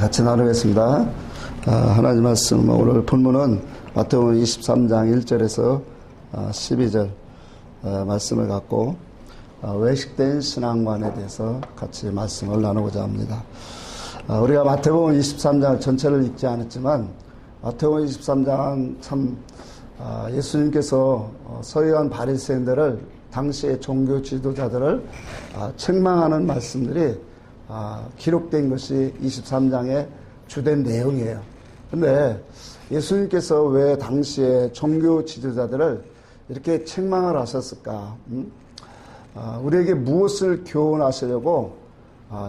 같이 나누겠습니다. 하나님 말씀, 오늘 본문은 마태복음 23장 1절에서 12절 말씀을 갖고 외식된 신앙관에 대해서 같이 말씀을 나누고자 합니다. 우리가 마태복음 23장 전체를 읽지 않았지만 마태복음 23장은 참 예수님께서 서기관 바리새인들을, 당시의 종교 지도자들을 책망하는 말씀들이 기록된 것이 23장의 주된 내용이에요. 근데 예수님께서 왜 당시에 종교 지도자들을 이렇게 책망을 하셨을까? 우리에게 무엇을 교훈하시려고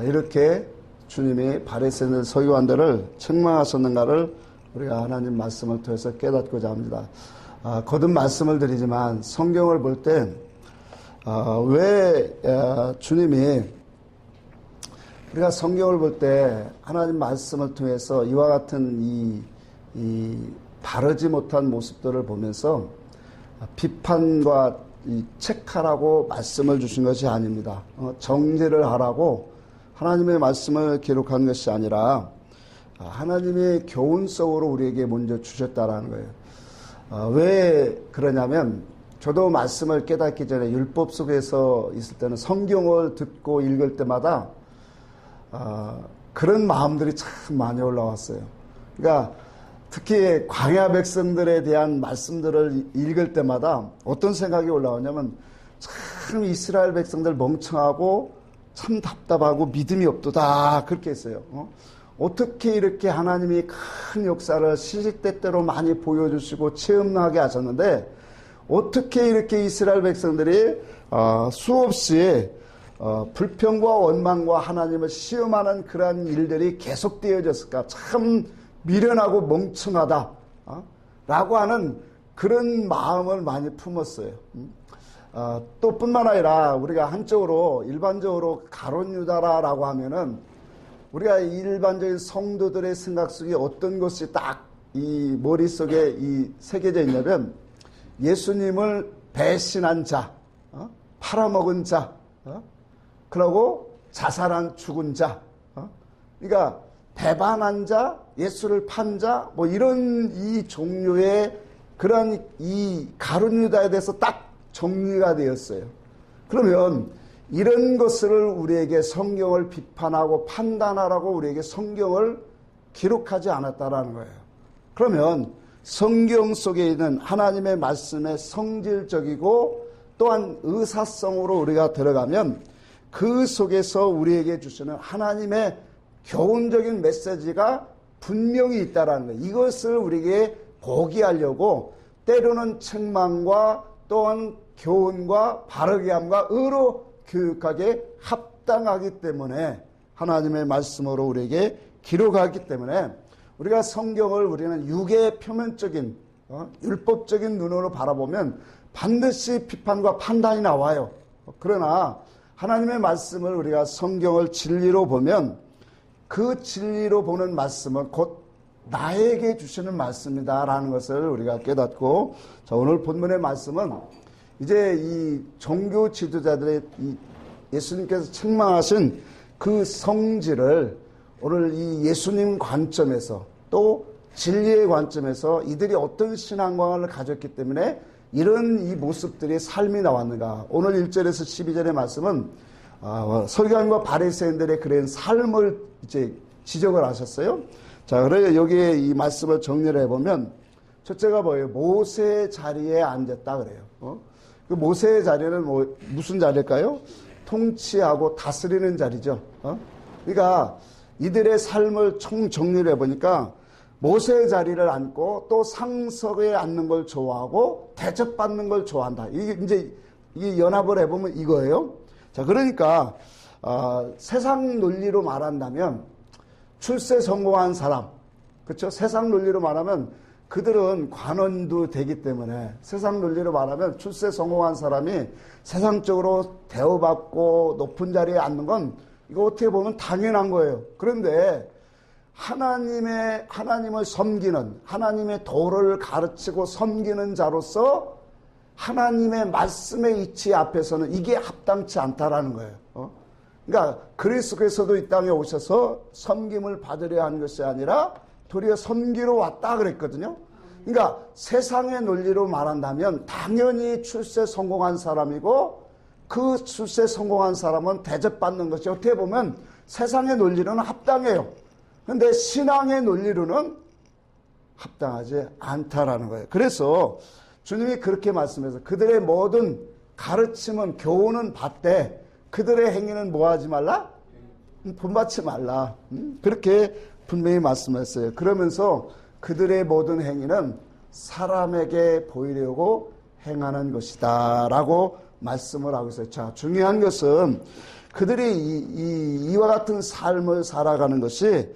이렇게 주님이 바리새인들, 서기관들을 책망하셨는가를 우리가 하나님 말씀을 통해서 깨닫고자 합니다. 거듭 말씀을 드리지만 성경을 볼 때 왜 주님이, 우리가 성경을 볼 때 하나님 말씀을 통해서 이와 같은 이 바르지 못한 모습들을 보면서 비판과 책하라고 말씀을 주신 것이 아닙니다. 정죄를 하라고 하나님의 말씀을 기록한 것이 아니라 하나님의 교훈성으로 우리에게 먼저 주셨다라는 거예요. 왜 그러냐면, 저도 말씀을 깨닫기 전에 율법 속에서 있을 때는 성경을 듣고 읽을 때마다 그런 마음들이 참 많이 올라왔어요. 그러니까 특히 광야 백성들에 대한 말씀들을 읽을 때마다 어떤 생각이 올라오냐면, 참 이스라엘 백성들 멍청하고 참 답답하고 믿음이 없도다, 그렇게 했어요. 어떻게 이렇게 하나님이 큰 역사를 시시때때로 많이 보여주시고 체험하게 하셨는데, 어떻게 이렇게 이스라엘 백성들이 수없이 불평과 원망과 하나님을 시험하는 그러한 일들이 계속되어졌을까? 참 미련하고 멍청하다 라고 하는 그런 마음을 많이 품었어요. 또 뿐만 아니라 우리가 한쪽으로 일반적으로 가룟 유다라고 하면은 우리가 일반적인 성도들의 생각 속에 어떤 것이 딱 이 머릿속에 새겨져 있냐면, 예수님을 배신한 자, 팔아먹은 자, 그러고 자살한 죽은 자, 그러니까 배반한 자, 예수를 판 자, 뭐 이런 이 종류의 그런 이 가룟 유다에 대해서 딱 정리가 되었어요. 그러면 이런 것을 우리에게 성경을 비판하고 판단하라고 우리에게 성경을 기록하지 않았다라는 거예요. 그러면 성경 속에 있는 하나님의 말씀의 성질적이고 또한 의사성으로 우리가 들어가면 그 속에서 우리에게 주시는 하나님의 교훈적인 메시지가 분명히 있다라는 거예요. 이것을 우리에게 보게 하려고 때로는 책망과 또한 교훈과 바르게 함과 의로 교육하게 합당하기 때문에, 하나님의 말씀으로 우리에게 기록하기 때문에 우리가 성경을 우리는 육의 표면적인 율법적인 눈으로 바라보면 반드시 비판과 판단이 나와요. 그러나 하나님의 말씀을 우리가 성경을 진리로 보면 그 진리로 보는 말씀은 곧 나에게 주시는 말씀이다라는 것을 우리가 깨닫고, 자, 오늘 본문의 말씀은 이제 이 종교 지도자들의 예수님께서 책망하신 그 성질을 오늘 이 예수님 관점에서 또 진리의 관점에서 이들이 어떤 신앙관을 가졌기 때문에 이런 이 모습들이 삶이 나왔는가. 오늘 1절에서 12절의 말씀은 서기관과 바리새인들의 그런 삶을 이제 지적을 하셨어요. 자, 그래서 여기에 이 말씀을 정리를 해보면 첫째가 뭐예요? 모세의 자리에 앉았다 그래요. 그 모세의 자리는 무슨 자리일까요? 통치하고 다스리는 자리죠. 그러니까 이들의 삶을 총 정리를 해보니까 모세의 자리를 앉고 또 상석에 앉는 걸 좋아하고 대접받는 걸 좋아한다. 이게 이제 이 연합을 해보면 이거예요. 자, 그러니까 세상 논리로 말한다면 출세 성공한 사람, 그렇죠? 세상 논리로 말하면 그들은 관원도 되기 때문에, 세상 논리로 말하면 출세 성공한 사람이 세상적으로 대우받고 높은 자리에 앉는 건 이거 어떻게 보면 당연한 거예요. 그런데 하나님을 섬기는, 하나님의 도를 가르치고 섬기는 자로서 하나님의 말씀의 이치 앞에서는 이게 합당치 않다라는 거예요. 그러니까 그리스도께서도 이 땅에 오셔서 섬김을 받으려 한 것이 아니라 도리어 섬기러 왔다 그랬거든요. 그러니까 세상의 논리로 말한다면 당연히 출세 성공한 사람이고 그 출세 성공한 사람은 대접받는 것이 어떻게 보면 세상의 논리로는 합당해요. 그런데 신앙의 논리로는 합당하지 않다라는 거예요. 그래서 주님이 그렇게 말씀해서 그들의 모든 가르침은 교훈은 받되 그들의 행위는 뭐하지 말라? 본받지 말라. 그렇게 분명히 말씀했어요. 그러면서 그들의 모든 행위는 사람에게 보이려고 행하는 것이다 라고 말씀을 하고 있어요. 자, 중요한 것은 그들이 이와 같은 삶을 살아가는 것이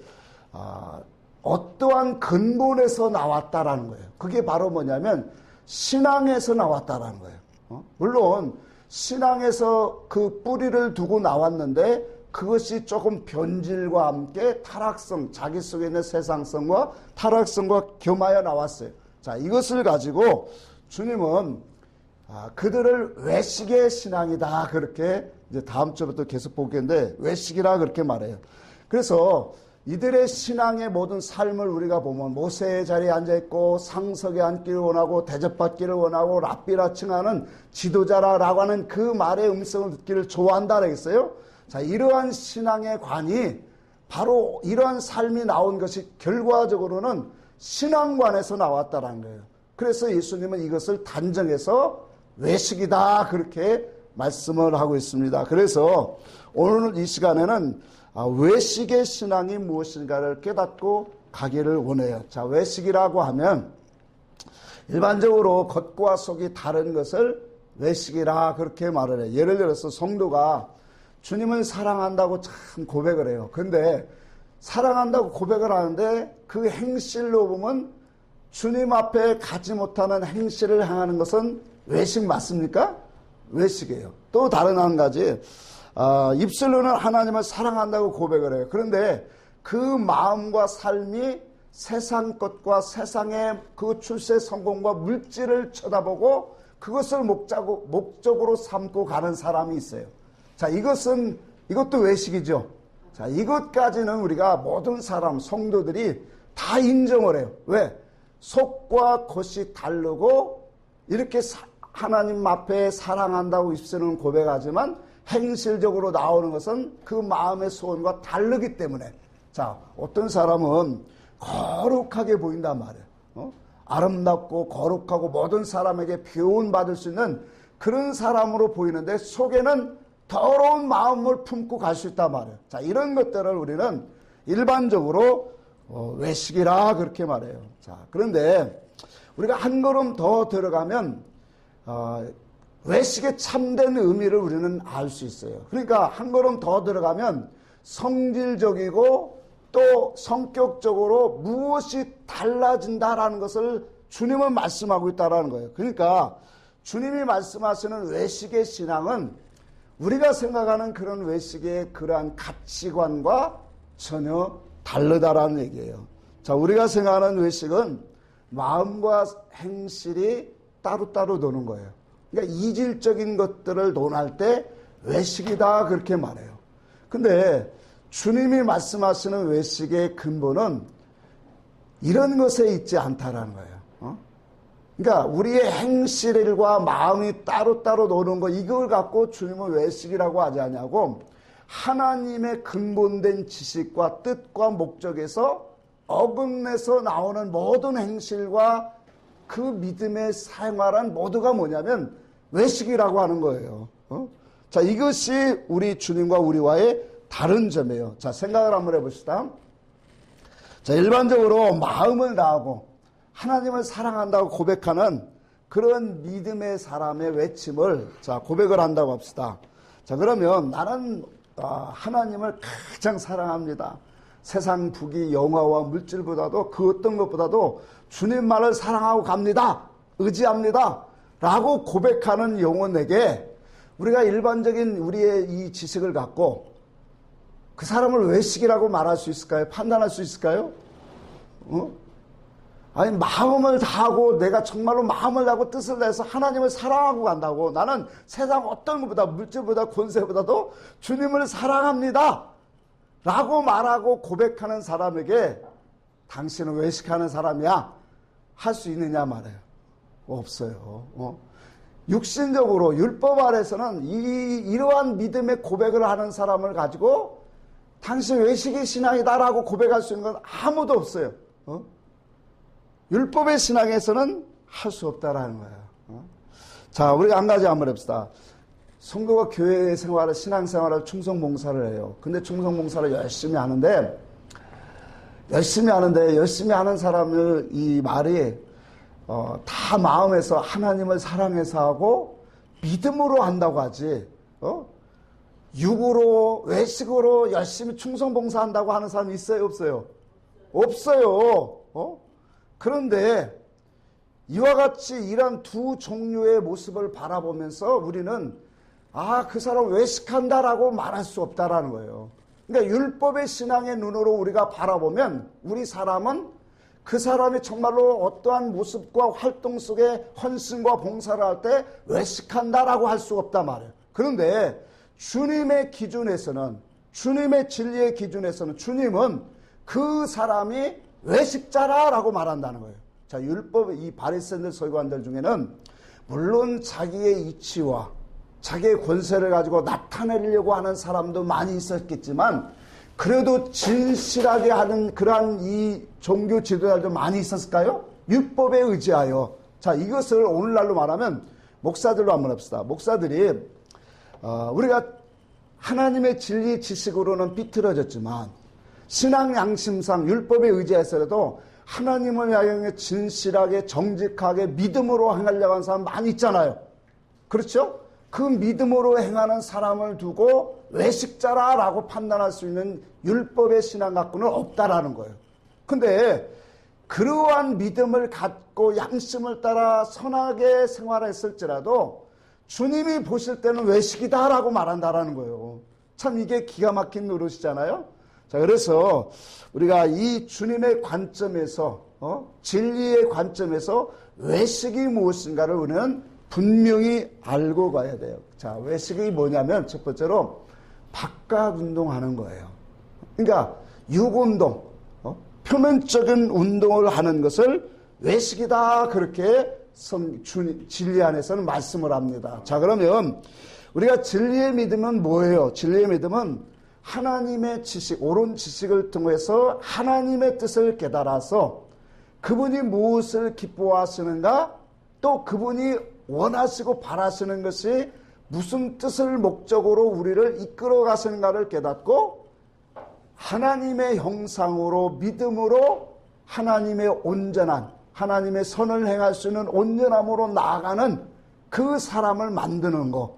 어떠한 근본에서 나왔다라는 거예요. 그게 바로 뭐냐면 신앙에서 나왔다라는 거예요. 물론 신앙에서 그 뿌리를 두고 나왔는데 그것이 조금 변질과 함께 타락성, 자기 속에 있는 세상성과 타락성과 겸하여 나왔어요. 자, 이것을 가지고 주님은 그들을 외식의 신앙이다 그렇게 이제 다음 주부터 계속 보겠는데 외식이라 그렇게 말해요. 그래서 이들의 신앙의 모든 삶을 우리가 보면 모세의 자리에 앉아있고 상석에 앉기를 원하고 대접받기를 원하고 랍비라 칭하는 지도자라고 하는 그 말의 음성을 듣기를 좋아한다 그랬어요. 자, 이러한 신앙의 관이 바로 이러한 삶이 나온 것이 결과적으로는 신앙관에서 나왔다는 거예요. 그래서 예수님은 이것을 단정해서 외식이다 그렇게 말씀을 하고 있습니다. 그래서 오늘 이 시간에는 외식의 신앙이 무엇인가를 깨닫고 가기를 원해요. 자, 외식이라고 하면 일반적으로 겉과 속이 다른 것을 외식이라 그렇게 말을 해요. 예를 들어서 성도가 주님을 사랑한다고 참 고백을 해요. 근데 사랑한다고 고백을 하는데 그 행실로 보면 주님 앞에 가지 못하는 행실을 행하는 것은 외식 맞습니까? 외식이에요. 또 다른 한 가지 입술로는 하나님을 사랑한다고 고백을 해요. 그런데 그 마음과 삶이 세상 것과 세상의 그 출세 성공과 물질을 쳐다보고 그것을 목적으로 삼고 가는 사람이 있어요. 자, 이것도 외식이죠. 자, 이것까지는 우리가 모든 사람, 성도들이 다 인정을 해요. 왜? 속과 겉이 다르고 이렇게 하나님 앞에 사랑한다고 입술은 고백하지만 행실적으로 나오는 것은 그 마음의 소원과 다르기 때문에 자, 어떤 사람은 거룩하게 보인단 말이에요. 아름답고 거룩하고 모든 사람에게 교훈받을 수 있는 그런 사람으로 보이는데 속에는 더러운 마음을 품고 갈 수 있단 말이에요. 자, 이런 것들을 우리는 일반적으로 외식이라 그렇게 말해요. 자, 그런데 우리가 한 걸음 더 들어가면 외식의 참된 의미를 우리는 알 수 있어요. 그러니까 한 걸음 더 들어가면 성질적이고 또 성격적으로 무엇이 달라진다라는 것을 주님은 말씀하고 있다는 거예요. 그러니까 주님이 말씀하시는 외식의 신앙은 우리가 생각하는 그런 외식의 그러한 가치관과 전혀 다르다라는 얘기예요. 자, 우리가 생각하는 외식은 마음과 행실이 따로따로 노는 거예요. 그러니까 이질적인 것들을 논할 때 외식이다 그렇게 말해요. 근데 주님이 말씀하시는 외식의 근본은 이런 것에 있지 않다라는 거예요. 그러니까 우리의 행실과 마음이 따로따로 노는 거 이걸 갖고 주님은 외식이라고 하지 않냐고 하나님의 근본된 지식과 뜻과 목적에서 어긋내서 나오는 모든 행실과 그 믿음의 생활은 모두가 뭐냐면 외식이라고 하는 거예요. 자, 이것이 우리 주님과 우리와의 다른 점이에요. 자, 생각을 한번 해봅시다. 자, 일반적으로 마음을 다하고 하나님을 사랑한다고 고백하는 그런 믿음의 사람의 외침을 자, 고백을 한다고 합시다. 자, 그러면 나는 하나님을 가장 사랑합니다. 세상 부귀 영화와 물질보다도 그 어떤 것보다도 주님만을 사랑하고 갑니다. 의지합니다. 라고 고백하는 영혼에게 우리가 일반적인 우리의 이 지식을 갖고 그 사람을 외식이라고 말할 수 있을까요? 판단할 수 있을까요? 아니, 마음을 다하고 내가 정말로 마음을 다하고 뜻을 다해서 하나님을 사랑하고 간다고. 나는 세상 어떤 것보다, 물질보다, 권세보다도 주님을 사랑합니다 라고 말하고 고백하는 사람에게 당신은 외식하는 사람이야 할 수 있느냐 말이에요. 없어요. 육신적으로 율법 아래서는 이러한 믿음의 고백을 하는 사람을 가지고 당신 외식의 신앙이다라고 고백할 수 있는 건 아무도 없어요. 율법의 신앙에서는 할 수 없다라는 거예요. 자, 우리가 한 가지 한번 해봅시다. 성도가 교회 생활을, 신앙생활을 충성 봉사를 해요. 근데 충성 봉사를 열심히 하는데 열심히 하는 사람을 이 말이 다 마음에서 하나님을 사랑해서 하고 믿음으로 한다고 하지, 육으로, 외식으로 열심히 충성 봉사한다고 하는 사람이 있어요, 없어요? 없어요. 그런데 이와 같이 이런 두 종류의 모습을 바라보면서 우리는 그 사람 외식한다라고 말할 수 없다라는 거예요. 그러니까 율법의 신앙의 눈으로 우리가 바라보면 우리 사람은 그 사람이 정말로 어떠한 모습과 활동 속에 헌신과 봉사를 할 때 외식한다라고 할 수가 없단 말이에요. 그런데 주님의 기준에서는, 주님의 진리의 기준에서는 주님은 그 사람이 외식자라라고 말한다는 거예요. 자, 율법, 이 바리새인들 서기관들 중에는 물론 자기의 이치와 자기의 권세를 가지고 나타내려고 하는 사람도 많이 있었겠지만 그래도 진실하게 하는 그러한 이 종교 지도자들도 많이 있었을까요? 율법에 의지하여. 자, 이것을 오늘날로 말하면 목사들로 한번 합시다. 목사들이 우리가 하나님의 진리 지식으로는 삐뚤어졌지만 신앙 양심상 율법에 의지해서라도 하나님을 향해 진실하게 정직하게 믿음으로 행하려고 하는 사람 많이 있잖아요. 그렇죠? 그 믿음으로 행하는 사람을 두고 외식자라라고 판단할 수 있는 율법의 신앙 갖고는 없다라는 거예요. 근데 그러한 믿음을 갖고 양심을 따라 선하게 생활했을지라도 주님이 보실 때는 외식이다라고 말한다라는 거예요. 참 이게 기가 막힌 노릇이잖아요. 자, 그래서 우리가 이 주님의 관점에서, 진리의 관점에서 외식이 무엇인가를 우리는 분명히 알고 가야 돼요. 자, 외식이 뭐냐면 첫 번째로 바깥 운동하는 거예요. 그러니까 육운동, 표면적인 운동을 하는 것을 외식이다 그렇게 진리 안에서는 말씀을 합니다. 자, 그러면 우리가 진리의 믿음은 뭐예요? 진리의 믿음은 하나님의 지식, 옳은 지식을 통해서 하나님의 뜻을 깨달아서 그분이 무엇을 기뻐하시는가, 또 그분이 원하시고 바라시는 것이 무슨 뜻을 목적으로 우리를 이끌어 가시는가를 깨닫고 하나님의 형상으로 믿음으로 하나님의 온전한, 하나님의 선을 행할 수 있는 온전함으로 나아가는 그 사람을 만드는 거.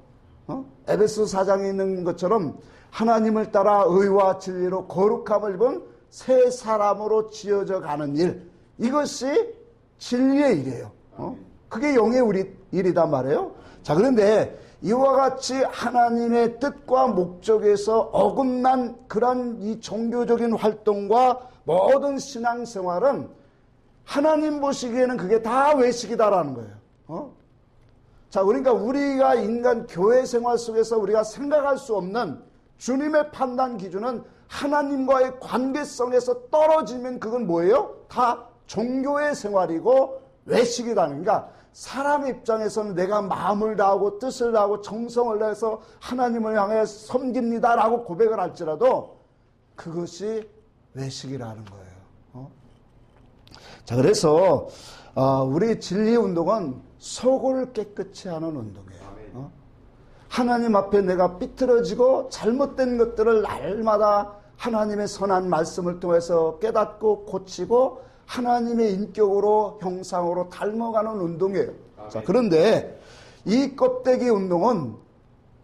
에베소 4장에 있는 것처럼 하나님을 따라 의와 진리로 거룩함을 입은 새 사람으로 지어져 가는 일, 이것이 진리의 일이에요. 그게 영의 우리 일이단 말이에요. 자, 그런데 이와 같이 하나님의 뜻과 목적에서 어긋난 그런 이 종교적인 활동과 모든 신앙생활은 하나님 보시기에는 그게 다 외식이다라는 거예요. 자, 그러니까 우리가 인간 교회 생활 속에서 우리가 생각할 수 없는 주님의 판단 기준은 하나님과의 관계성에서 떨어지면 그건 뭐예요? 다 종교의 생활이고 외식이라는. 그러니까 사람 입장에서는 내가 마음을 다하고 뜻을 다하고 정성을 다해서 하나님을 향해 섬깁니다라고 고백을 할지라도 그것이 외식이라는 거예요. 자, 그래서 우리 진리 운동은 속을 깨끗이 하는 운동이에요. 하나님 앞에 내가 삐뚤어지고 잘못된 것들을 날마다 하나님의 선한 말씀을 통해서 깨닫고 고치고 하나님의 인격으로 형상으로 닮아가는 운동이에요. 자, 그런데 이 껍데기 운동은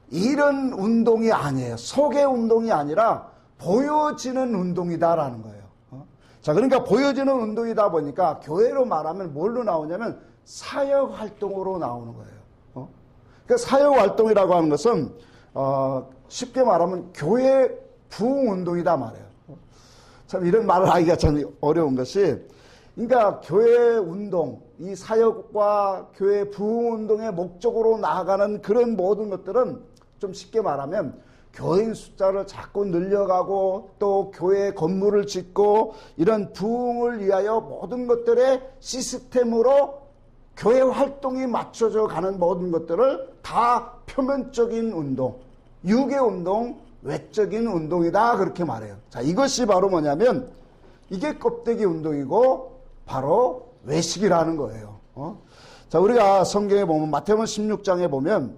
이런 운동이 아니에요. 속의 운동이 아니라 보여지는 운동이다라는 거예요. 자, 그러니까 보여지는 운동이다 보니까 교회로 말하면 뭘로 나오냐면 사역 활동으로 나오는 거예요. 그러니까 사역 활동이라고 하는 것은 쉽게 말하면 교회 부흥 운동이다 말이에요. 참 이런 말을 하기가 참 어려운 것이 그러니까 교회 운동, 이 사역과 교회 부흥 운동의 목적으로 나아가는 그런 모든 것들은 좀 쉽게 말하면 교인 숫자를 자꾸 늘려가고 또 교회 건물을 짓고 이런 부흥을 위하여 모든 것들의 시스템으로 교회 활동이 맞춰져 가는 모든 것들을 다 표면적인 운동, 유괴 운동, 외적인 운동이다 그렇게 말해요. 자, 이것이 바로 뭐냐면 이게 껍데기 운동이고 바로 외식이라는 거예요. 자, 우리가 성경에 보면 마태복음 16장에 보면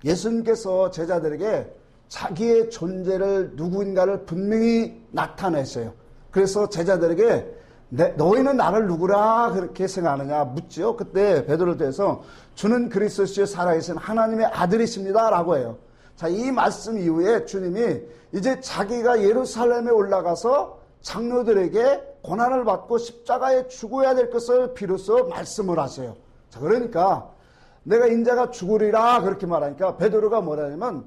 예수님께서 제자들에게 자기의 존재를 누구인가를 분명히 나타냈어요. 그래서 제자들에게 너희는 나를 누구라 그렇게 생각하느냐 묻죠. 그때 베드로를 대해서 주는 그리스도시요 살아계신 하나님의 아들이십니다 라고 해요. 자, 이 말씀 이후에 주님이 이제 자기가 예루살렘에 올라가서 장로들에게 고난을 받고 십자가에 죽어야 될 것을 비로소 말씀을 하세요. 자, 그러니까 내가 인자가 죽으리라 그렇게 말하니까 베드로가 뭐라냐면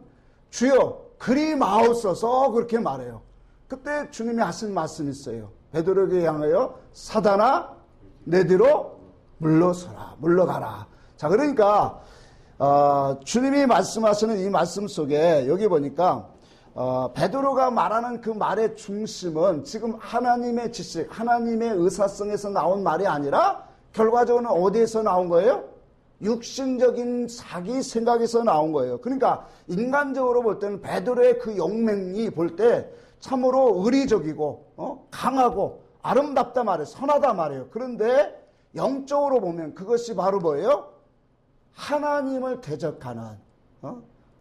주여 그리 마옵소서 그렇게 말해요. 그때 주님이 하신 말씀이 있어요. 베드로에게 향하여 사단아 내 뒤로 물러서라 물러가라. 자, 그러니까 주님이 말씀하시는 이 말씀 속에 여기 보니까 베드로가 말하는 그 말의 중심은 지금 하나님의 지식, 하나님의 의사성에서 나온 말이 아니라 결과적으로는 어디에서 나온 거예요? 육신적인 자기 생각에서 나온 거예요. 그러니까 인간적으로 볼 때는 베드로의 그 용맹이 볼 때 참으로 의리적이고 강하고 아름답다 말이에요. 선하다 말이에요. 그런데 영적으로 보면 그것이 바로 뭐예요? 하나님을 대적하는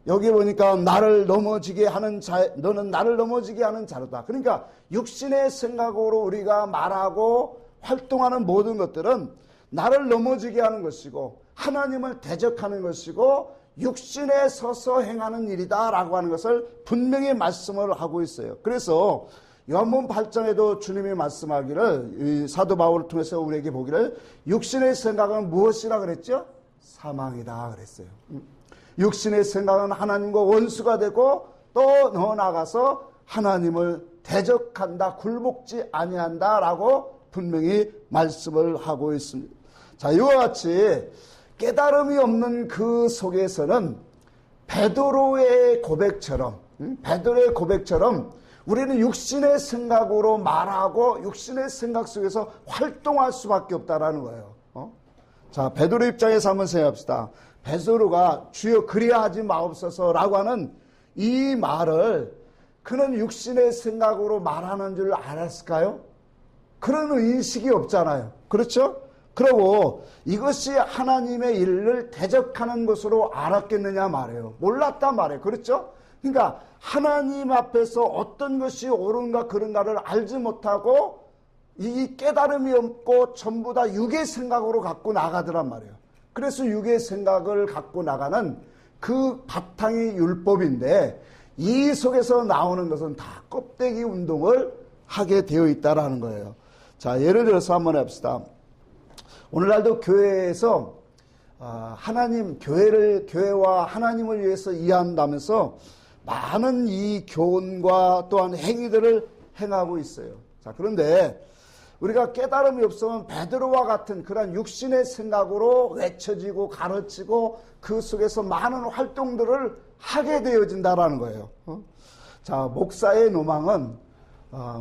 여기 보니까 나를 넘어지게 하는 자, 너는 나를 넘어지게 하는 자로다. 그러니까 육신의 생각으로 우리가 말하고 활동하는 모든 것들은 나를 넘어지게 하는 것이고 하나님을 대적하는 것이고 육신에 서서 행하는 일이다라고 하는 것을 분명히 말씀을 하고 있어요. 그래서 요한복음 8장에도 주님이 말씀하기를 이 사도 바울을 통해서 우리에게 보기를 육신의 생각은 무엇이라 그랬죠? 사망이다 그랬어요. 육신의 생각은 하나님과 원수가 되고 또 더 나아가서 하나님을 대적한다, 굴복지 아니한다라고 분명히 말씀을 하고 있습니다. 자, 이와 같이 깨달음이 없는 그 속에서는 베드로의 고백처럼 우리는 육신의 생각으로 말하고 육신의 생각 속에서 활동할 수밖에 없다라는 거예요. 자, 베드로 입장에서 한번 생각합시다. 베드로가 주여 그리하지 마옵소서라고 하는 이 말을 그는 육신의 생각으로 말하는 줄 알았을까요? 그런 인식이 없잖아요. 그렇죠? 그리고 이것이 하나님의 일을 대적하는 것으로 알았겠느냐 말이에요. 몰랐단 말이에요. 그렇죠? 그러니까 하나님 앞에서 어떤 것이 옳은가 그른가를 알지 못하고 이 깨달음이 없고 전부 다 육의 생각으로 갖고 나가더란 말이에요. 그래서 육의 생각을 갖고 나가는 그 바탕이 율법인데 이 속에서 나오는 것은 다 껍데기 운동을 하게 되어 있다라는 거예요. 자, 예를 들어서 한번 해봅시다. 오늘날도 교회에서 교회와 하나님을 위해서 이해한다면서 많은 이 교훈과 또한 행위들을 행하고 있어요. 자, 그런데 우리가 깨달음이 없으면 베드로와 같은 그런 육신의 생각으로 외쳐지고 가르치고 그 속에서 많은 활동들을 하게 되어진다라는 거예요. 자, 목사의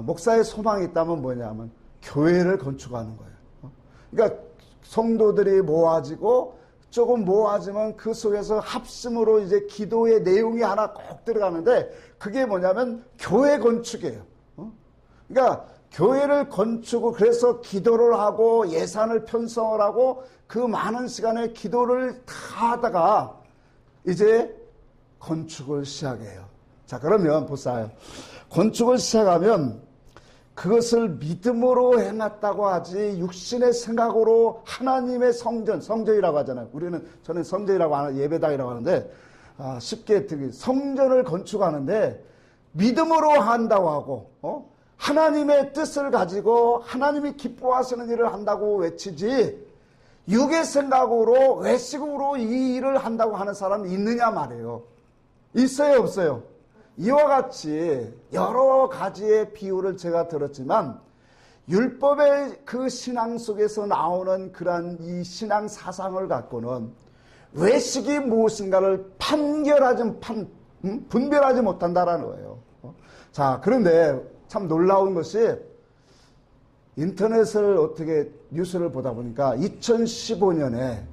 목사의 소망이 있다면 뭐냐면 교회를 건축하는 거예요. 그러니까 성도들이 모아지고 조금 모아지면 그 속에서 합심으로 이제 기도의 내용이 하나 꼭 들어가는데 그게 뭐냐면 교회 건축이에요. 그러니까 교회를 건축을 그래서 기도를 하고 예산을 편성을 하고 그 많은 시간에 기도를 다 하다가 이제 건축을 시작해요. 자, 그러면 보세요. 건축을 시작하면 그것을 믿음으로 행했다고 하지 육신의 생각으로 하나님의 성전이라고 하잖아요. 저는 성전이라고 하는 예배당이라고 하는데 쉽게 성전을 건축하는데 믿음으로 한다고 하고 하나님의 뜻을 가지고 하나님이 기뻐하시는 일을 한다고 외치지 육의 생각으로 외식으로 이 일을 한다고 하는 사람이 있느냐 말이에요. 있어요, 없어요? 이와 같이 여러 가지의 비유를 제가 들었지만 율법의 그 신앙 속에서 나오는 그러한 이 신앙 사상을 갖고는 외식이 무엇인가를 분별하지 못한다라는 거예요. 자, 그런데 참 놀라운 것이 인터넷을 어떻게 뉴스를 보다 보니까 2015년에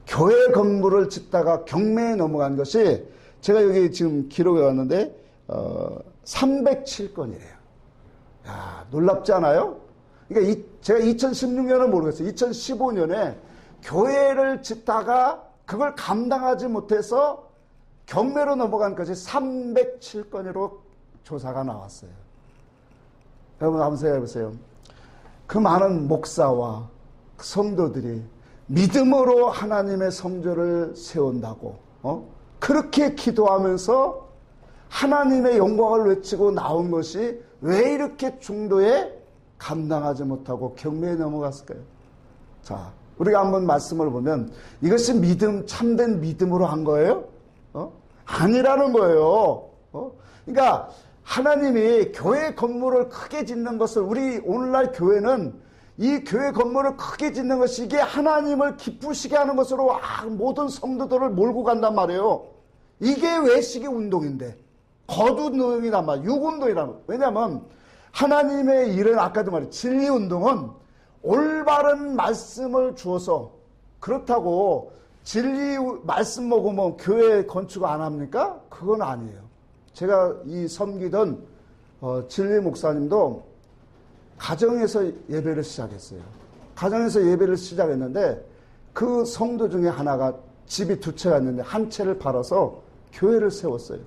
교회 건물을 짓다가 경매에 넘어간 것이 제가 여기 지금 기록해 왔는데 307건이래요. 야, 놀랍지 않아요? 그러니까 제가 2016년은 모르겠어요. 2015년에 교회를 짓다가 그걸 감당하지 못해서 경매로 넘어간 것이 307건으로 조사가 나왔어요. 여러분 한번 생각해 보세요. 그 많은 목사와 성도들이 믿음으로 하나님의 성전을 세운다고 그렇게 기도하면서 하나님의 영광을 외치고 나온 것이 왜 이렇게 중도에 감당하지 못하고 경매에 넘어갔을까요? 자, 우리가 한번 말씀을 보면 이것이 참된 믿음으로 한 거예요? 아니라는 거예요. 그러니까 하나님이 교회 건물을 크게 짓는 것을 우리 오늘날 교회는 이 교회 건물을 크게 짓는 것이 이게 하나님을 기쁘시게 하는 것으로 모든 성도들을 몰고 간단 말이에요. 이게 외식의 운동인데 거두운동이란 말, 육운동이란 말. 왜냐하면 하나님의 일은 아까도 말했죠. 진리운동은 올바른 말씀을 주어서 그렇다고 진리 말씀 먹으면 교회 건축 안 합니까? 그건 아니에요. 제가 이 섬기던 진리 목사님도 가정에서 예배를 시작했어요. 가정에서 예배를 시작했는데 그 성도 중에 하나가 집이 두 채가 있는데 한 채를 팔아서 교회를 세웠어요.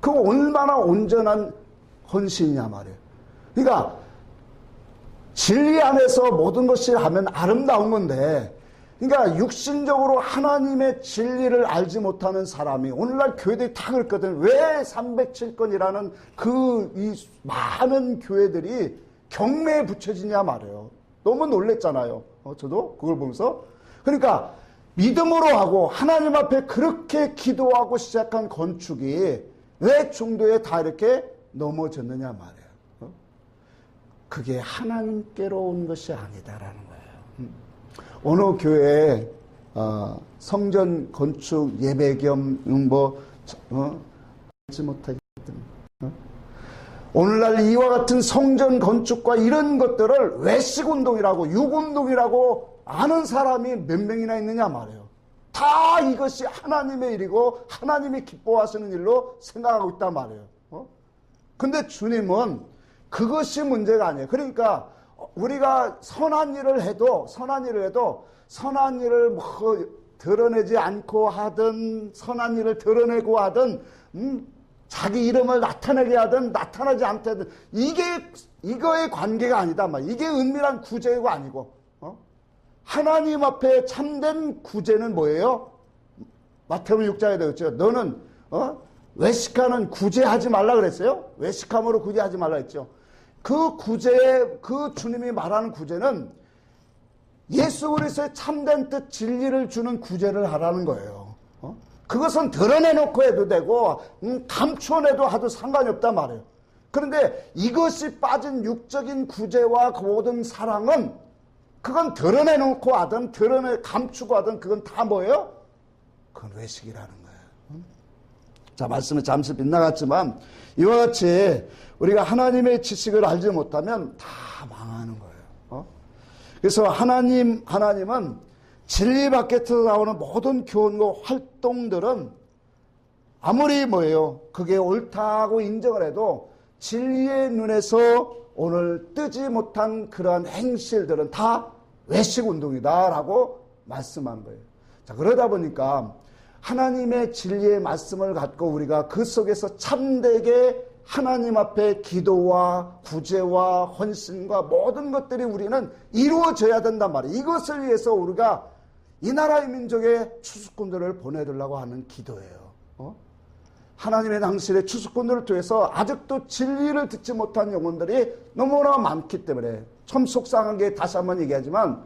그거 얼마나 온전한 헌신이냐 말이에요. 그러니까 진리 안에서 모든 것이 하면 아름다운 건데, 그러니까 육신적으로 하나님의 진리를 알지 못하는 사람이 오늘날 교회들이 다 그렇거든. 왜 307건이라는 이 많은 교회들이 경매에 붙여지냐 말이에요. 너무 놀랬잖아요. 저도 그걸 보면서. 그러니까 믿음으로 하고 하나님 앞에 그렇게 기도하고 시작한 건축이 왜 중도에 다 이렇게 넘어졌느냐 말이에요. 그게 하나님께로 온 것이 아니다라는 거예요. 어느 교회에 성전 건축 예배 겸 하지 못하겠든 오늘날 이와 같은 성전 건축과 이런 것들을 외식운동이라고 육운동이라고 아는 사람이 몇 명이나 있느냐 말이에요. 다 이것이 하나님의 일이고 하나님이 기뻐하시는 일로 생각하고 있단 말이에요. 근데 주님은 그것이 문제가 아니에요. 그러니까 우리가 선한 일을 해도 선한 일을 드러내지 않고 하든 선한 일을 드러내고 하든 자기 이름을 나타내게 하든 나타나지 않든 이거의 관계가 아니다. 이게 은밀한 구제가 아니고 하나님 앞에 참된 구제는 뭐예요? 마태복음 6장에 되었죠. 너는 외식하는 구제하지 말라 그랬어요. 외식함으로 구제하지 말라 했죠. 그 주님이 말하는 구제는 예수 그리스도의 참된 뜻 진리를 주는 구제를 하라는 거예요. 그것은 드러내놓고 해도 되고 감춰내도 하도 상관이 없단 말이에요. 그런데 이것이 빠진 육적인 구제와 그 모든 사랑은 그건 드러내놓고 하든 감추고 하든 그건 다 뭐예요? 그건 외식이라는 거예요. 자, 말씀은 잠시 빗나갔지만 이와 같이 우리가 하나님의 지식을 알지 못하면 다 망하는 거예요. 그래서 하나님은 진리 밖에서 나오는 모든 교훈과 활동들은 아무리 뭐예요? 그게 옳다고 인정을 해도 진리의 눈에서 오늘 뜨지 못한 그러한 행실들은 다 외식운동이다라고 말씀한 거예요. 자, 그러다 보니까 하나님의 진리의 말씀을 갖고 우리가 그 속에서 참되게 하나님 앞에 기도와 구제와 헌신과 모든 것들이 우리는 이루어져야 된단 말이에요. 이것을 위해서 우리가 이 나라의 민족의 추수꾼들을 보내달라고 하는 기도예요. 하나님의 당신의 추수꾼들을 통해서 아직도 진리를 듣지 못한 영혼들이 너무나 많기 때문에 참 속상한 게 다시 한번 얘기하지만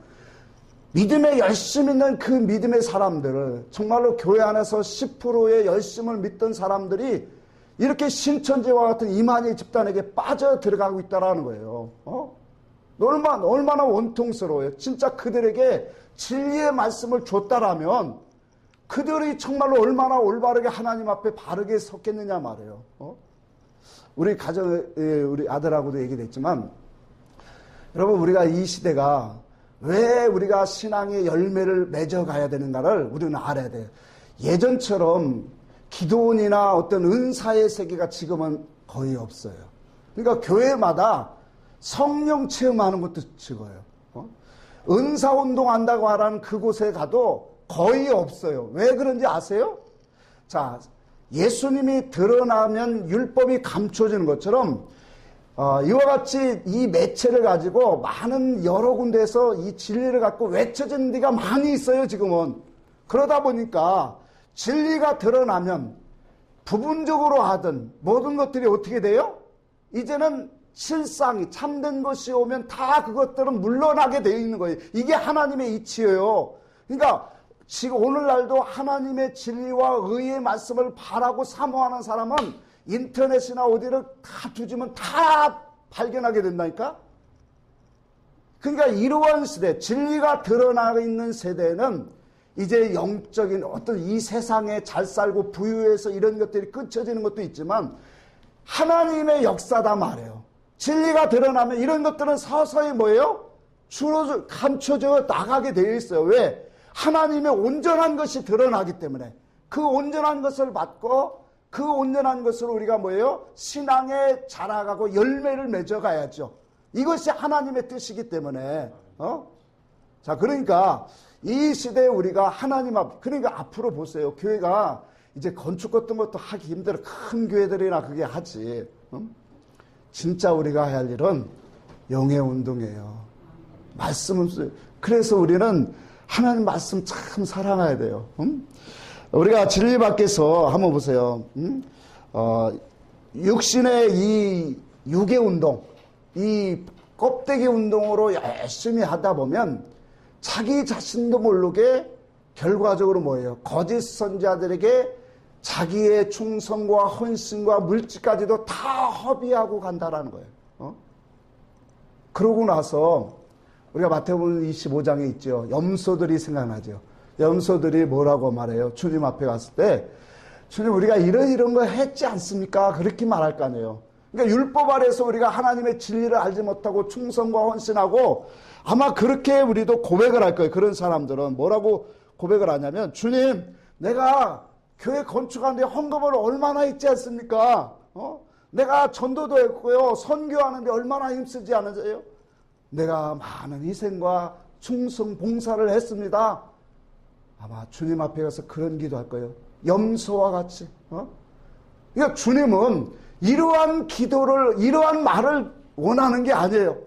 믿음에 열심 있는 그 믿음의 사람들을 정말로 교회 안에서 10%의 열심을 믿던 사람들이 신천지와 같은 이만희 집단에게 빠져 들어가고 있다라는 거예요. 얼마나 원통스러워요. 진짜 그들에게 진리의 말씀을 줬다라면 그들이 정말로 얼마나 올바르게 하나님 앞에 바르게 섰겠느냐 말이에요. 우리 우리 아들하고도 얘기했지만, 여러분, 우리가 이 시대가 왜 우리가 신앙의 열매를 맺어가야 되는가를 우리는 알아야 돼요. 예전처럼 기도원이나 어떤 은사의 세계가 지금은 거의 없어요. 그러니까 교회마다 성령 체험하는 것도 적어요. 은사운동 한다고 하라는 그곳에 가도 거의 없어요. 왜 그런지 아세요? 자, 예수님이 드러나면 율법이 감춰지는 것처럼 이와 같이 이 매체를 가지고 많은 여러 군데에서 이 진리를 갖고 외쳐지는 데가 많이 있어요, 지금은. 그러다 보니까 진리가 드러나면 부분적으로 하든 모든 것들이 어떻게 돼요? 이제는 실상이 참된 것이 오면 다 그것들은 물러나게 되어 있는 거예요. 이게 하나님의 이치예요. 그러니까 지금 오늘날도 하나님의 진리와 의의 말씀을 바라고 사모하는 사람은 인터넷이나 어디를 다 뒤지면 다 발견하게 된다니까. 그러니까 이러한 시대, 진리가 드러나 있는 세대는 이제 영적인 어떤 이 세상에 잘 살고 부유해서 이런 것들이 끊쳐지는 것도 있지만 하나님의 역사다 말이에요. 진리가 드러나면 이런 것들은 서서히 뭐예요? 줄어져 감춰져 나가게 되어 있어요. 왜? 하나님의 온전한 것이 드러나기 때문에 그 온전한 것을 받고 그 온전한 것으로 우리가 뭐예요? 신앙에 자라가고 열매를 맺어가야죠. 이것이 하나님의 뜻이기 때문에 자, 그러니까 이 시대에 우리가 하나님 그러니까 앞으로 보세요. 교회가 이제 건축 같은 것도 하기 힘들어. 큰 교회들이나 그게 하지. 진짜 우리가 해야 할 일은 영의 운동이에요. 말씀은, 그래서 우리는 하나님 말씀 참 사랑해야 돼요. 우리가 진리 밖에서 한번 보세요. 육신의 이 육의 운동, 이 껍데기 운동으로 열심히 하다 보면 자기 자신도 모르게 결과적으로 뭐예요? 거짓 선지자들에게 자기의 충성과 헌신과 물질까지도 다 허비하고 간다라는 거예요. 그러고 나서 우리가 마태복음 25장에 있죠. 염소들이 생각나죠. 염소들이 뭐라고 말해요? 주님 앞에 갔을 때 주님, 우리가 이런 거 했지 않습니까? 그렇게 말할 거 아니에요. 그러니까 율법 아래에서 우리가 하나님의 진리를 알지 못하고 충성과 헌신하고 아마 그렇게 우리도 고백을 할 거예요. 그런 사람들은 뭐라고 고백을 하냐면, 주님, 내가 교회 건축하는데 헌금을 얼마나 했지 않습니까? 내가 전도도 했고요, 선교하는데 얼마나 힘쓰지 않으세요? 내가 많은 희생과 충성 봉사를 했습니다. 아마 주님 앞에 가서 그런 기도할 거예요. 염소와 같이. 그러니까 주님은 이러한 기도를, 이러한 말을 원하는 게 아니에요.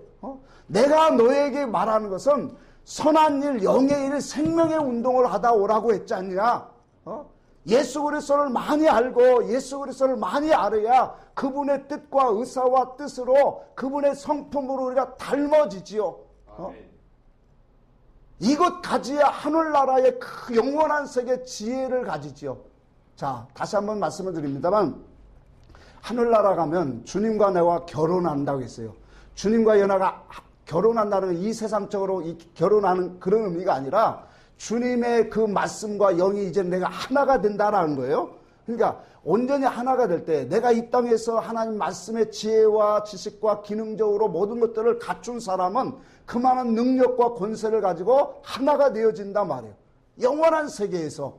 내가 너에게 말하는 것은 선한 일, 영의 일, 생명의 운동을 하다 오라고 했지 않냐? 예수 그리스도를 많이 알고 예수 그리스도를 많이 알아야 그분의 뜻과 의사와 뜻으로 그분의 성품으로 우리가 닮아지지요. 이것 가지야 하늘나라의 그 영원한 세계 지혜를 가지지요. 자, 다시 한번 말씀을 드립니다만, 하늘나라 가면 주님과 내가 결혼한다고 했어요. 주님과 연하가 결혼한다는 건 이 세상적으로 결혼하는 그런 의미가 아니라 주님의 그 말씀과 영이 이제 내가 하나가 된다라는 거예요. 그러니까 온전히 하나가 될 때 내가 이 땅에서 하나님 말씀의 지혜와 지식과 기능적으로 모든 것들을 갖춘 사람은 그만한 능력과 권세를 가지고 하나가 되어진단 말이에요. 영원한 세계에서.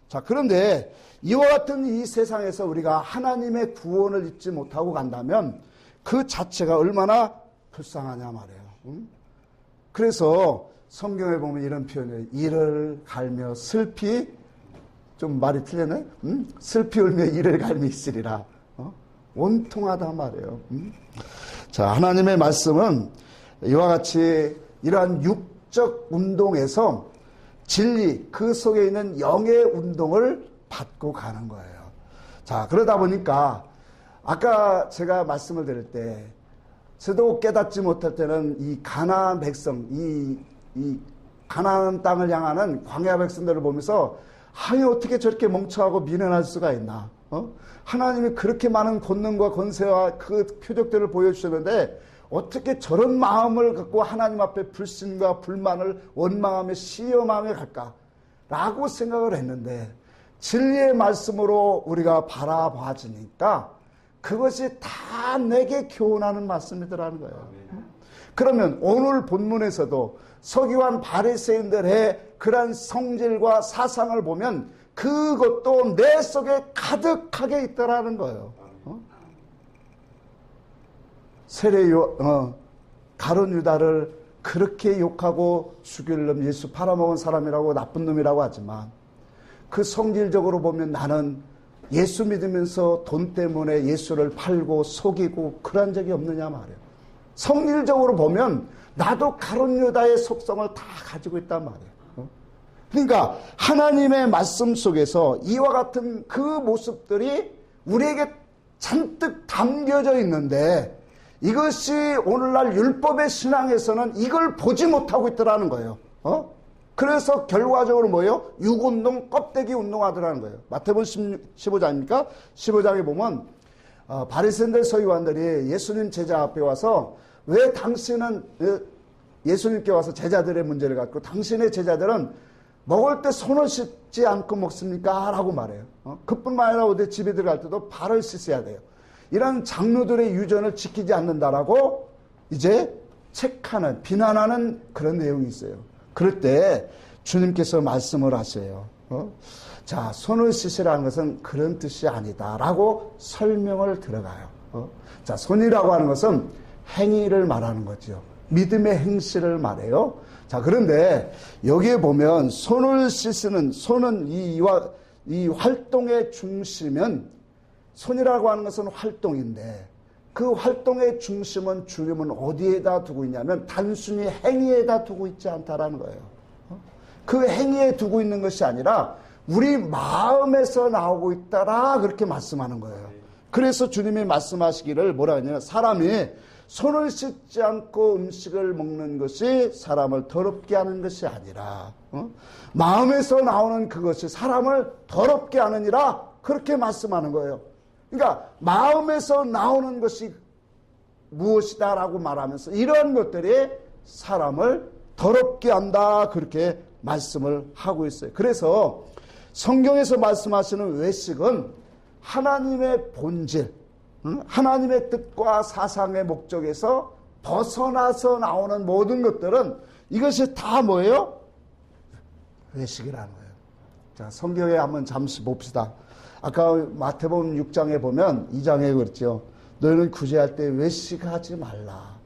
자, 그런데 이와 같은 이 세상에서 우리가 하나님의 구원을 잊지 못하고 간다면 그 자체가 얼마나 불쌍하냐 말이에요. 그래서 성경에 보면 이런 표현이에요. 이를 갈며 슬피, 좀 말이 틀렸네? 슬피 울며 이를 갈며 있으리라. 원통하다 말이에요. 자, 하나님의 말씀은 이와 같이 이러한 육적 운동에서 진리, 그 속에 있는 영의 운동을 받고 가는 거예요. 자, 그러다 보니까 아까 제가 말씀을 드릴 때 저도 깨닫지 못할 때는 이 가나안 백성, 이 가나안 땅을 향하는 광야 백성들을 보면서 아니 어떻게 저렇게 멍청하고 미련할 수가 있나? 하나님이 그렇게 많은 권능과 권세와 그 표적들을 보여주셨는데 어떻게 저런 마음을 갖고 하나님 앞에 불신과 불만을 원망하며 시험하며 갈까? 라고 생각을 했는데 진리의 말씀으로 우리가 바라봐지니까 그것이 다 내게 교훈하는 말씀이더라는 거예요. 그러면 오늘 본문에서도 서기관 바리새인들의 그런 성질과 사상을 보면 그것도 내 속에 가득하게 있더라는 거예요. 가룟 유다를 그렇게 욕하고 죽일 놈, 예수 팔아먹은 사람이라고 나쁜 놈이라고 하지만 그 성질적으로 보면 나는 예수 믿으면서 돈 때문에 예수를 팔고 속이고 그런 적이 없느냐 말이에요. 성질적으로 보면 나도 가룟 유다의 속성을 다 가지고 있단 말이에요. 그러니까 하나님의 말씀 속에서 이와 같은 그 모습들이 우리에게 잔뜩 담겨져 있는데 이것이 오늘날 율법의 신앙에서는 이걸 보지 못하고 있더라는 거예요. 그래서 결과적으로 뭐예요? 육운동, 껍데기 운동하더라는 거예요. 마태복음 15장입니까? 15장에 보면 바리새인들 서기관들이 예수님 제자 앞에 와서 왜 당신은 예수님께 와서 제자들의 문제를 갖고 당신의 제자들은 먹을 때 손을 씻지 않고 먹습니까? 라고 말해요. 그뿐만 아니라 어디 집에 들어갈 때도 발을 씻어야 돼요. 이런 장로들의 유전을 지키지 않는다라고 이제 책하는, 비난하는 그런 내용이 있어요. 그럴 때 주님께서 말씀을 하세요. 자, 손을 씻으라는 것은 그런 뜻이 아니다라고 설명을 들어가요. 자, 손이라고 하는 것은 행위를 말하는 거죠. 믿음의 행실을 말해요. 자, 그런데 여기에 보면 손을 씻는, 손은 이 활동의 중심은, 손이라고 하는 것은 활동인데 그 활동의 중심은 주님은 어디에다 두고 있냐면 단순히 행위에다 두고 있지 않다라는 거예요. 그 행위에 두고 있는 것이 아니라 우리 마음에서 나오고 있다라 그렇게 말씀하는 거예요. 그래서 주님이 말씀하시기를 뭐라 하냐면 사람이 손을 씻지 않고 음식을 먹는 것이 사람을 더럽게 하는 것이 아니라 마음에서 나오는 그것이 사람을 더럽게 하느니라 그렇게 말씀하는 거예요. 그러니까 마음에서 나오는 것이 무엇이다라고 말하면서 이러한 것들이 사람을 더럽게 한다 그렇게 말씀을 하고 있어요. 그래서 성경에서 말씀하시는 외식은 하나님의 본질, 하나님의 뜻과 사상의 목적에서 벗어나서 나오는 모든 것들은 이것이 다 뭐예요? 외식이라는 거예요. 자, 성경에 한번 잠시 봅시다. 아까 마태복음 6장에 보면 2장에 그랬죠. 너희는 구제할 때 외식하지 말라.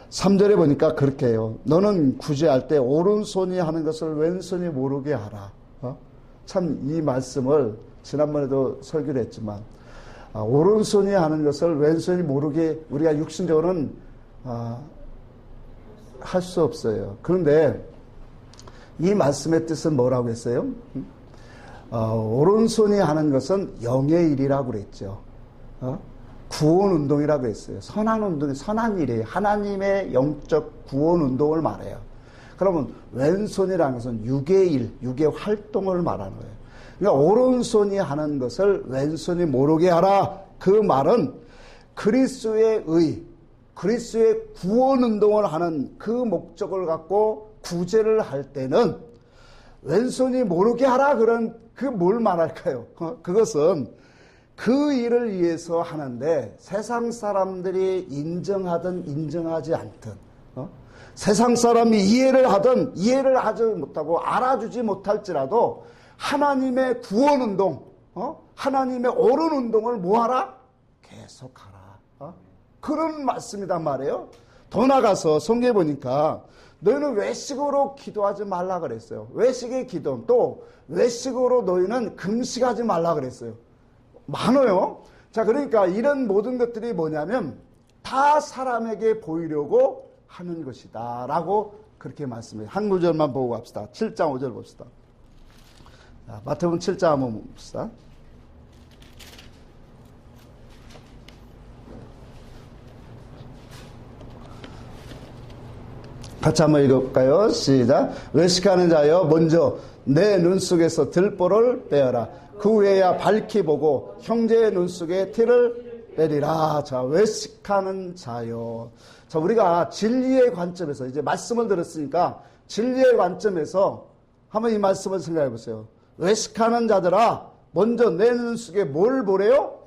3절에 보니까 그렇게 해요. 너는 구제할 때 오른손이 하는 것을 왼손이 모르게 하라. 참 이 말씀을 지난번에도 설교를 했지만 오른손이 하는 것을 왼손이 모르게 우리가 육신적으로는 할 수 없어요. 그런데 이 말씀의 뜻은 뭐라고 했어요? 오른손이 하는 것은 영의 일이라고 그랬죠. 구원 운동이라고 했어요. 선한 운동이 선한 일이에요. 하나님의 영적 구원 운동을 말해요. 그러면 왼손이라는 것은 육의 일, 육의 활동을 말하는 거예요. 그러니까 오른손이 하는 것을 왼손이 모르게 하라. 그 말은 그리스도의 의, 그리스도의 구원 운동을 하는 그 목적을 갖고 구제를 할 때는 왼손이 모르게 하라. 그런 그 뭘 말할까요? 그것은 그 일을 위해서 하는데 세상 사람들이 인정하든 인정하지 않든 세상 사람이 이해를 하든 이해를 하지 못하고 알아주지 못할지라도 하나님의 구원 운동, 하나님의 옳은 운동을 뭐하라? 계속하라. 그런 말씀이단 말이에요. 더 나가서 성경에 보니까 너희는 외식으로 기도하지 말라 그랬어요. 외식의 기도, 또 외식으로 너희는 금식하지 말라 그랬어요. 많아요. 자, 그러니까 이런 모든 것들이 뭐냐면 다 사람에게 보이려고 하는 것이다 라고 그렇게 말씀해요. 한 구절만 보고 갑시다. 7장 5절 봅시다. 자, 마태복음 7장 한번 봅시다. 같이 한번 읽어볼까요? 시작. 외식하는 자여 먼저 내 눈 속에서 들보를 빼어라. 그 후에야 밝히 보고 형제의 눈 속에 티를 빼리라. 자, 외식하는 자요. 자, 우리가 진리의 관점에서 이제 말씀을 들었으니까 진리의 관점에서 한번 이 말씀을 생각해 보세요. 외식하는 자들아, 먼저 내 눈 속에 뭘 보래요?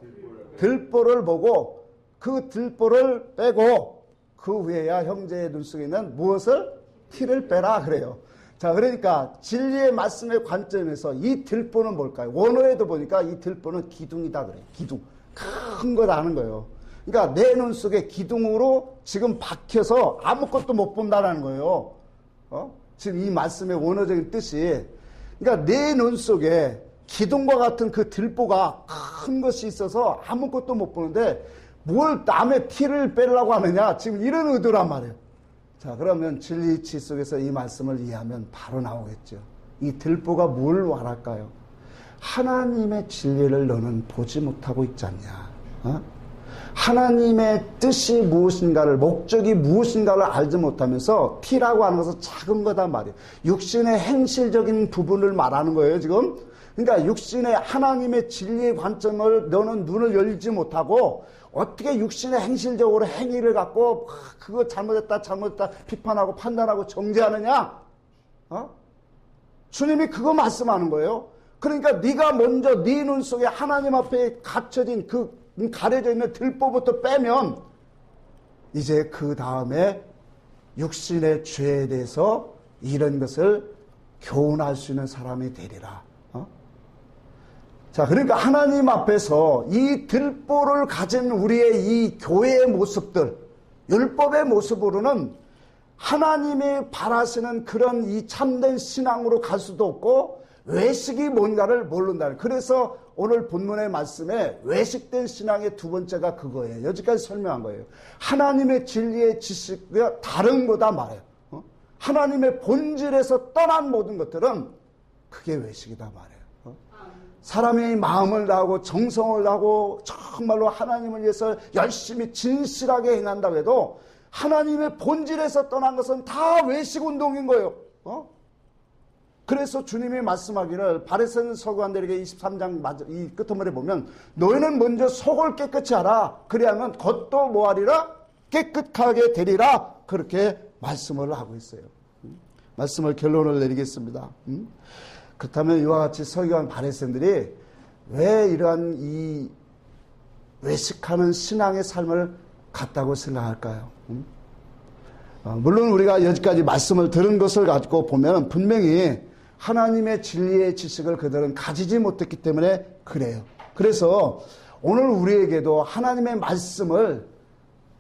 들보를 보고 그 들보를 빼고 그 후에야 형제의 눈 속에 있는 무엇을? 티를 빼라 그래요. 자, 그러니까 진리의 말씀의 관점에서 이 들보는 뭘까요? 원어에도 보니까 이 들보는 기둥이다 그래요. 기둥. 큰 거라는 거예요. 그러니까 내 눈 속에 기둥으로 지금 박혀서 아무것도 못 본다는 거예요. 지금 이 말씀의 원어적인 뜻이, 그러니까 내 눈 속에 기둥과 같은 그 들보가 큰 것이 있어서 아무것도 못 보는데 뭘 남의 티를 빼려고 하느냐, 지금 이런 의도란 말이에요. 자, 그러면 진리 이치 속에서 이 말씀을 이해하면 바로 나오겠죠. 이 들보가 뭘 말할까요? 하나님의 진리를 너는 보지 못하고 있지 않냐? 하나님의 뜻이 무엇인가를, 목적이 무엇인가를 알지 못하면서 티라고 하는 것은 작은 거단 말이에요. 육신의 행실적인 부분을 말하는 거예요, 지금. 그러니까 육신의 하나님의 진리의 관점을 너는 눈을 열지 못하고 어떻게 육신의 행실적으로 행위를 갖고 그거 잘못했다 비판하고 판단하고 정죄하느냐? 주님이 그거 말씀하는 거예요. 그러니까 네가 먼저 네 눈 속에 하나님 앞에 갇혀진 그 가려져 있는 들보부터 빼면 이제 그 다음에 육신의 죄에 대해서 이런 것을 교훈할 수 있는 사람이 되리라. 자, 그러니까 하나님 앞에서 이 들보를 가진 우리의 이 교회의 모습들, 율법의 모습으로는 하나님이 바라시는 그런 이 참된 신앙으로 갈 수도 없고 외식이 뭔가를 모른다. 그래서 오늘 본문의 말씀에 외식된 신앙의 두 번째가 그거예요. 여기까지 설명한 거예요. 하나님의 진리의 지식과 다른 거다 말해요. 하나님의 본질에서 떠난 모든 것들은 그게 외식이다 말해요. 사람의 마음을 다하고 정성을 다하고 정말로 하나님을 위해서 열심히 진실하게 행한다고 해도 하나님의 본질에서 떠난 것은 다 외식운동인 거예요. 그래서 주님이 말씀하기를 바리새인 서기관들에게 23장 이 끝머리에 보면 너희는 먼저 속을 깨끗이 하라. 그리하면 겉도 뭐하리라? 깨끗하게 되리라. 그렇게 말씀을 하고 있어요. 말씀을 결론을 내리겠습니다. 그렇다면 이와 같이 서기관 바리새인들이 왜 이러한 이 외식하는 신앙의 삶을 갖다고 생각할까요? 물론 우리가 여기까지 말씀을 들은 것을 가지고 보면 분명히 하나님의 진리의 지식을 그들은 가지지 못했기 때문에 그래요. 그래서 오늘 우리에게도 하나님의 말씀을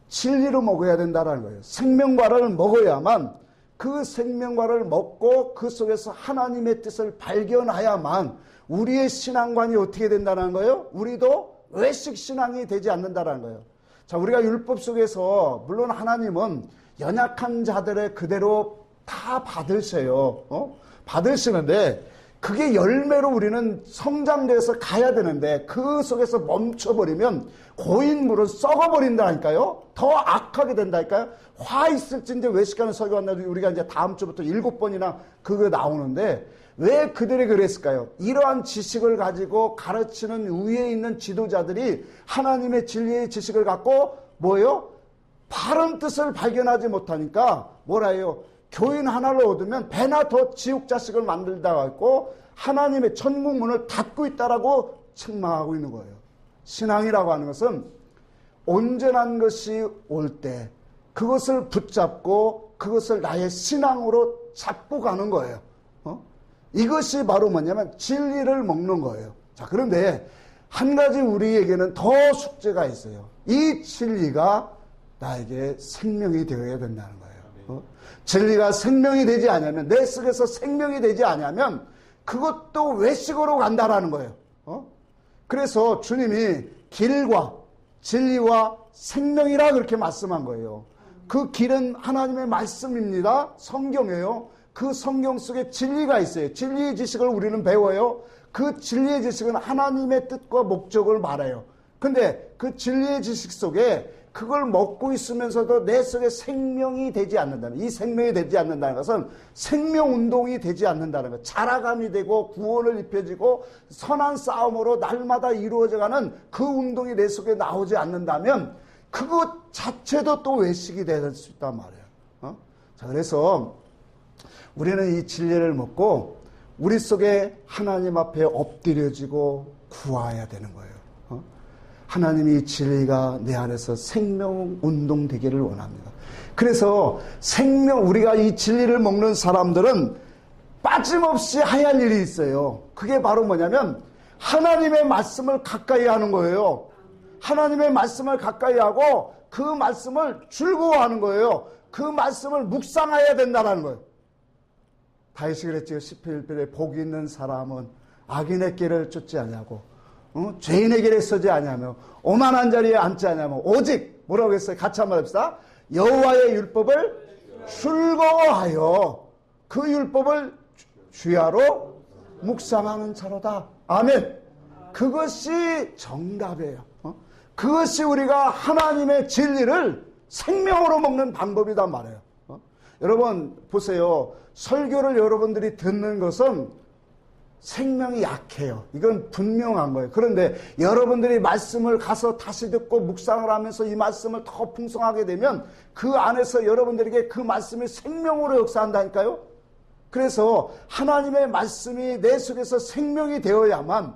진리로 먹어야 된다는 거예요. 생명과를 먹어야만 그 생명과를 먹고 그 속에서 하나님의 뜻을 발견해야만 우리의 신앙관이 어떻게 된다는 거예요? 우리도 외식 신앙이 되지 않는다는 거예요. 자, 우리가 율법 속에서 물론 하나님은 연약한 자들의 그대로 다 받으세요. 받으시는데 그게 열매로 우리는 성장돼서 가야 되는데 그 속에서 멈춰버리면 고인물은 썩어버린다니까요. 더 악하게 된다니까요. 화 있을진데 외식하는 서기관들이 우리가 이제 다음 주부터 7번이나 그거 나오는데 왜 그들이 그랬을까요? 이러한 지식을 가지고 가르치는 위에 있는 지도자들이 하나님의 진리의 지식을 갖고 뭐예요? 바른 뜻을 발견하지 못하니까 뭐라 해요? 교인 하나를 얻으면 배나 더 지옥 자식을 만들다가 있고 하나님의 천국 문을 닫고 있다라고 책망하고 있는 거예요. 신앙이라고 하는 것은 온전한 것이 올 때 그것을 붙잡고 그것을 나의 신앙으로 잡고 가는 거예요. 이것이 바로 뭐냐면 진리를 먹는 거예요. 자, 그런데 한 가지 우리에게는 더 숙제가 있어요. 이 진리가 나에게 생명이 되어야 된다는 거예요. 진리가 생명이 되지 않으면, 내 속에서 생명이 되지 않으면 그것도 외식으로 간다라는 거예요. 그래서 주님이 길과 진리와 생명이라 그렇게 말씀한 거예요. 그 길은 하나님의 말씀입니다. 성경이에요. 그 성경 속에 진리가 있어요. 진리의 지식을 우리는 배워요. 그 진리의 지식은 하나님의 뜻과 목적을 말해요. 근데 그 진리의 지식 속에 그걸 먹고 있으면서도 내 속에 생명이 되지 않는다면, 이 생명이 되지 않는다는 것은 생명운동이 되지 않는다는 것, 자라감이 되고 구원을 입혀지고 선한 싸움으로 날마다 이루어져가는 그 운동이 내 속에 나오지 않는다면 그것 자체도 또 외식이 될 수 있단 말이에요. 자, 그래서 우리는 이 진리를 먹고 우리 속에 하나님 앞에 엎드려지고 구해야 되는 거예요. 하나님이 이 진리가 내 안에서 생명 운동 되기를 원합니다. 그래서 우리가 이 진리를 먹는 사람들은 빠짐없이 해야 할 일이 있어요. 그게 바로 뭐냐면 하나님의 말씀을 가까이 하는 거예요. 하나님의 말씀을 가까이 하고 그 말씀을 즐거워하는 거예요. 그 말씀을 묵상해야 된다는 거예요. 다윗이 그랬죠. 시편 1편에 복이 있는 사람은 악인의 길을 쫓지 아니하고 죄인의 길에 서지 아니하며 오만한 자리에 앉지 아니하며 오직 뭐라고 했어요? 같이 한번 합시다. 여호와의 율법을 즐거워하여 그 율법을 주야로 묵상하는 자로다. 아멘. 그것이 정답이에요. 그것이 우리가 하나님의 진리를 생명으로 먹는 방법이단 말이에요. 여러분 보세요. 설교를 여러분들이 듣는 것은 생명이 약해요. 이건 분명한 거예요. 그런데 여러분들이 말씀을 가서 다시 듣고 묵상을 하면서 이 말씀을 더 풍성하게 되면 그 안에서 여러분들에게 그 말씀이 생명으로 역사한다니까요. 그래서 하나님의 말씀이 내 속에서 생명이 되어야만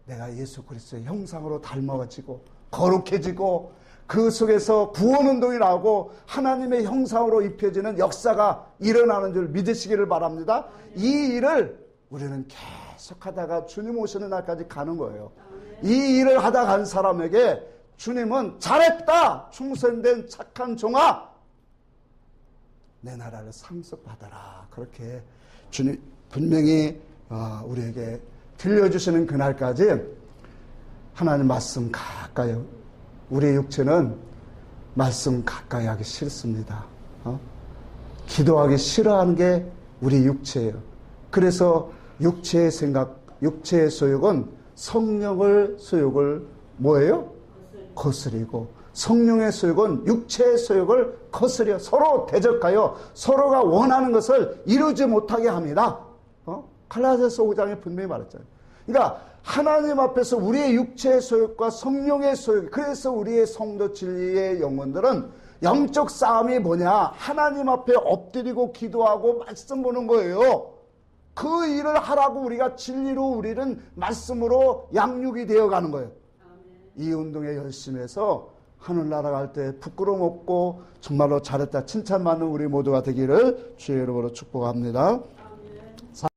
내가 예수 그리스도의 형상으로 닮아지고 거룩해지고 그 속에서 구원운동이 나오고 하나님의 형상으로 입혀지는 역사가 일어나는 줄 믿으시기를 바랍니다. 이 일을 우리는 계속 하다가 주님 오시는 날까지 가는 거예요. 이 일을 하다 간 사람에게 주님은 잘했다 충성된 착한 종아 내 나라를 상속받아라 그렇게 주님 분명히 우리에게 들려주시는 그날까지 하나님 말씀 가까이 우리의 육체는 말씀 가까이 하기 싫습니다. 기도하기 싫어하는 게 우리 육체예요. 그래서 육체의 생각, 육체의 소욕은 성령의 소욕을 뭐예요? 거스리고 성령의 소욕은 육체의 소욕을 거스려 서로 대적하여 서로가 원하는 것을 이루지 못하게 합니다. 갈라디아서 5장에 분명히 말했잖아요. 그러니까 하나님 앞에서 우리의 육체의 소욕과 성령의 소욕, 그래서 우리의 성도 진리의 영혼들은 영적 싸움이 뭐냐? 하나님 앞에 엎드리고 기도하고 말씀 보는 거예요. 그 일을 하라고 우리가 진리로 우리는 말씀으로 양육이 되어가는 거예요. 이 운동에 열심히 해서 하늘나라 갈 때 부끄러움 없고 정말로 잘했다 칭찬받는 우리 모두가 되기를 주의 이름으로 축복합니다.